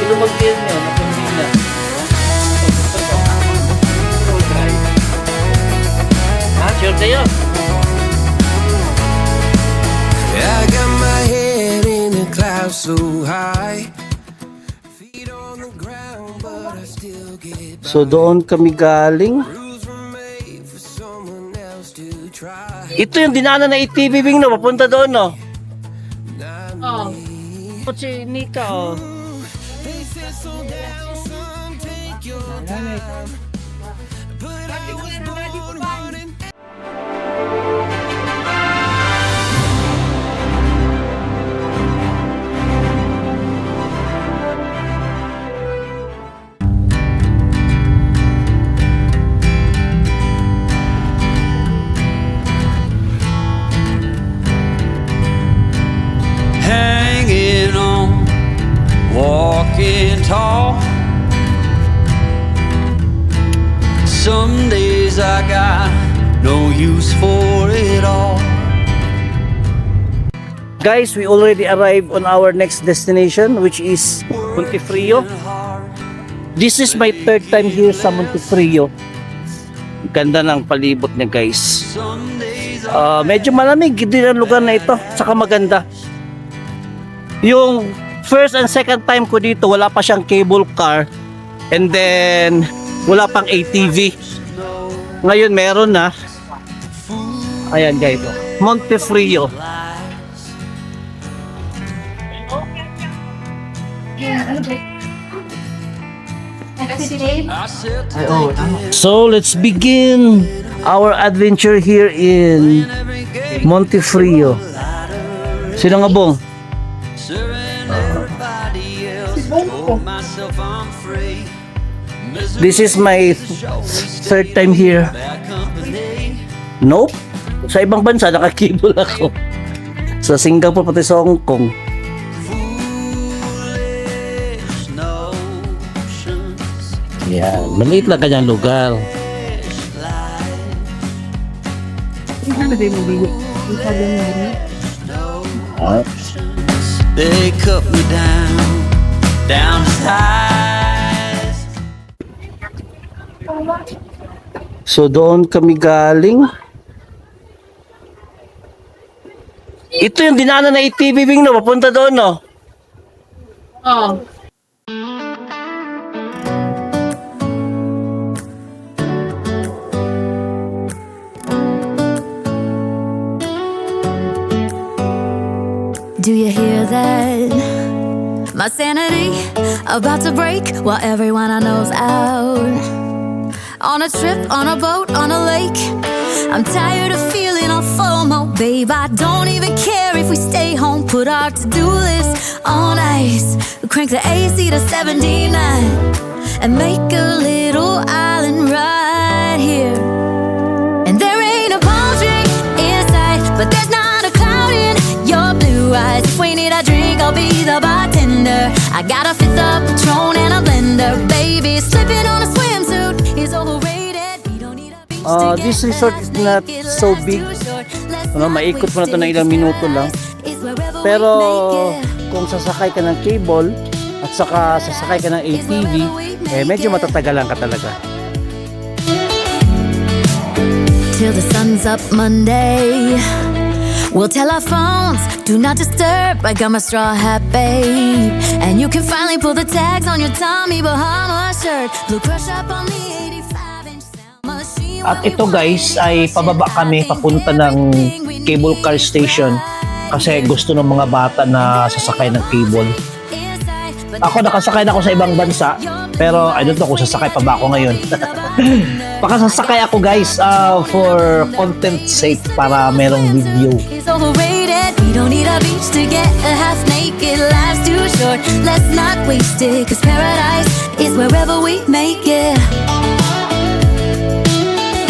lumag din yun, nakumbina. Ha, sure kayo? I got my head in the clouds so high, feet on the ground, but I still get by. So doon kami galing. Rules were made for someone else to try. Ito yung dinaanan na ATV Bing, no? Papunta doon, no? Oh. Ba't si Nika, oh? They said slow down, son, take your time. But I was born running. Hanging on, walking tall. Some days I got no use for it all. Guys, we already arrived on our next destination, which is Montefrio. This is my third time here sa Montefrio. Ganda ng palibot niya, guys. Some days Medyo malamig din ang lugar na ito, saka maganda. Yung first and second time ko dito, wala pa siyang cable car, and then wala pang ATV. Ngayon meron na. Ayan guys, Montefrio. I said So let's begin our adventure here in Montefrio. Sino nga bong? serving everybody else. Told myself I'm free. This is my third time here. Bad company. Nope. Sa ibang bansa nakakibol ako. Sa Singapore pati sa Hong Kong. Foolish notions. Yan, maliit lang kanyang lugar. They cut me down to size. So doon kami galing. Ito yung dinaanan na ATV Bing, no? Papunta doon, no? Oh. Do you hear that? My sanity about to break while everyone I know's out. On a trip, on a boat, on a lake. I'm tired of feeling all FOMO, babe. I don't even care if we stay home. Put our to-do list on ice. Crank the AC to 79 and make a little island right here. And there ain't a palm tree in sight, but there's not a cloud in your blue eyes. If we need a drink, I'll be the bartender. I got a fifth of Patron and a blender, baby. Slipping on a swimsuit is overrated. We don't need a beach to This get resort is not so big. Ano, maikot mo na ito na ilang minuto lang. Pero kung sasakay ka ng cable at saka sasakay ka ng ATV, medyo matatagalan ka talaga. Till the sun's up Monday, we'll tell our phones, do not disturb. I got my straw hat, babe. And you can finally pull the tags on your Tommy Bahama shirt. Blue crush up on the 85-inch sound machine. At ito guys, ay pababa kami papunta ng cable car station kasi gusto ng mga bata na sasakay ng cable. Ako nakasakay na ako sa ibang bansa, pero I don't know kung sasakay pa ba ako ngayon. Baka sasakay ako guys for content sake para merong video. It's overrated. We don't need a beach to get a half naked. Life's too short. Let's not waste it. 'Cause paradise is wherever we make it.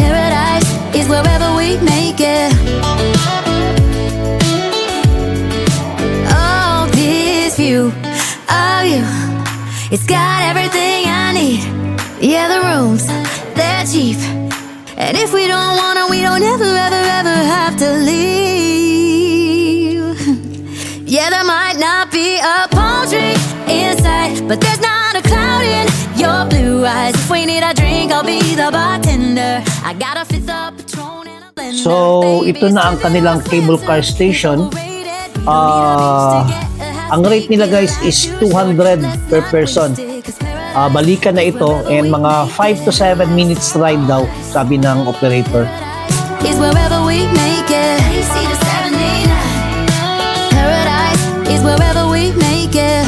Paradise is wherever we make it. Oh, this view of you, it's got everything I need. Yeah, the rooms, they're cheap. And if we don't wanna, we don't ever, ever, ever have to leave. Yeah, there might not be a palm palm tree inside, but there's not a cloud in your blue eyes. If we need a drink, I'll be the bartender. I got a fifth of Patron and a blender. So, ito na ang kanilang cable car station. Ang rate nila guys is 200 per person. Balikan na ito and mga 5 to 7 minutes ride daw, sabi ng operator. Is wherever we make it. AC to 79. Paradise is wherever we make it.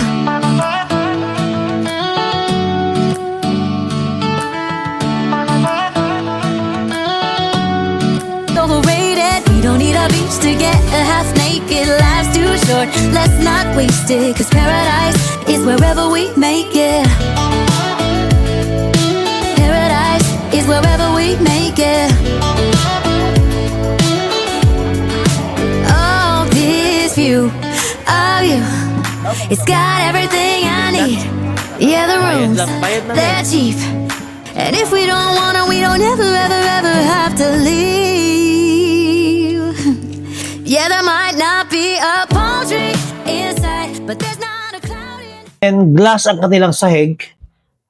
Overrated. We don't need a beach to get a half naked. Life's too short. Let's not waste it. 'Cause paradise is wherever we make it. Paradise is wherever we make it. View of you, it's got everything I need. Yeah, the rooms, they're cheap. And if we don't wanna, we don't ever, ever, ever have to leave. Yeah, there might not be a palm tree inside, but there's not a cloud in. And glass ang kanilang sahig.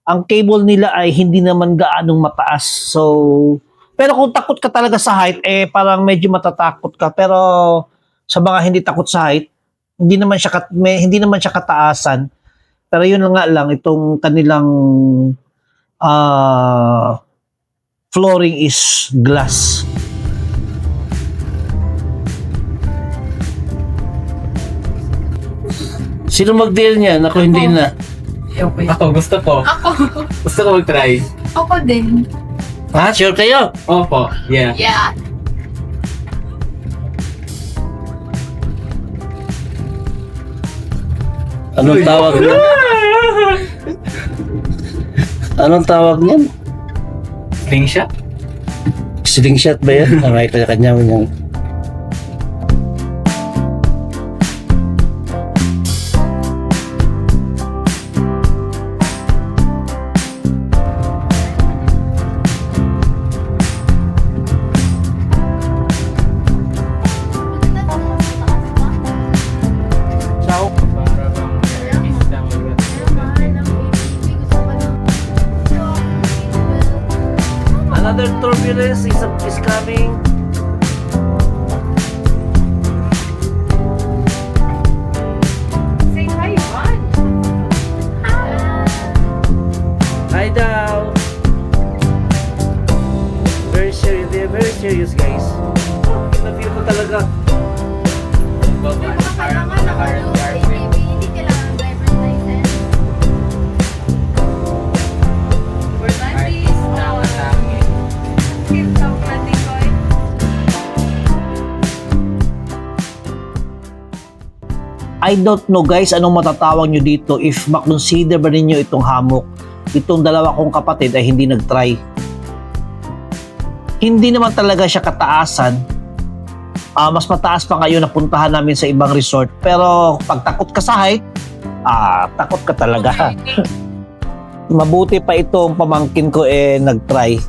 Ang cable nila ay hindi naman gaanong mataas. So, pero kung takot ka talaga sa height, parang medyo matatakot ka. Pero sa mga hindi takot sa height, hindi naman siya kataasan. Pero yun nga lang, itong kanilang flooring is glass. Sino mag-deal niyan? Ako hindi na. Ako, gusto ko. Gusto ko mag-try. Ako din. Ha? Sure kayo? Opo, yeah. Yeah. Anong tawag niyan? Anong tawag niyan? Slingshot? Slingshot ba yan? Okay, kanya-kanya mo yan. Another turbulence is coming. Say hi, Juan. Hi daw. Very serious, they're very serious guys. Interview ko talaga. Kailangan ako hindi kailangan driver's license. For please. Kids of Matikoy. I don't know guys anong matatawag nyo dito if makonsider ba ninyo itong hammock. Itong dalawa kong kapatid ay hindi nag-try. Hindi naman talaga siya kataasan. Mas mataas pa ngayon na puntahan namin sa ibang resort. Pero pag takot ka sa height, takot ka talaga. Mabuti pa itong pamangkin ko nag-try.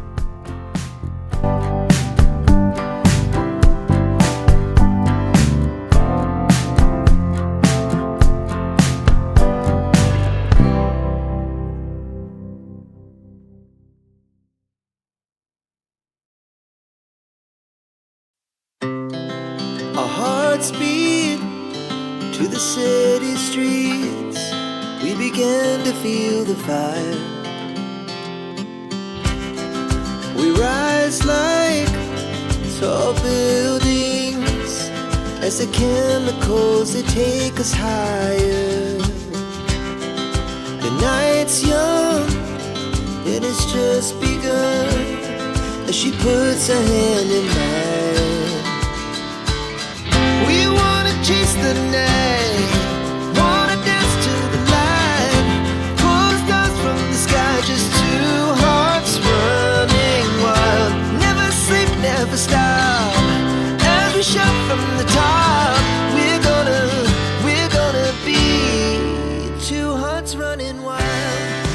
Our hearts beat to the city streets. We began to feel the fire. We rise like tall buildings as the chemicals they take us higher. The night's young, it has just begun as she puts her hand in mine. We wanna chase the night, wanna dance to the light, pull the stars from the sky, just two hearts running wild. Never sleep, never stop, as we shout from the top. We're gonna be two hearts running wild.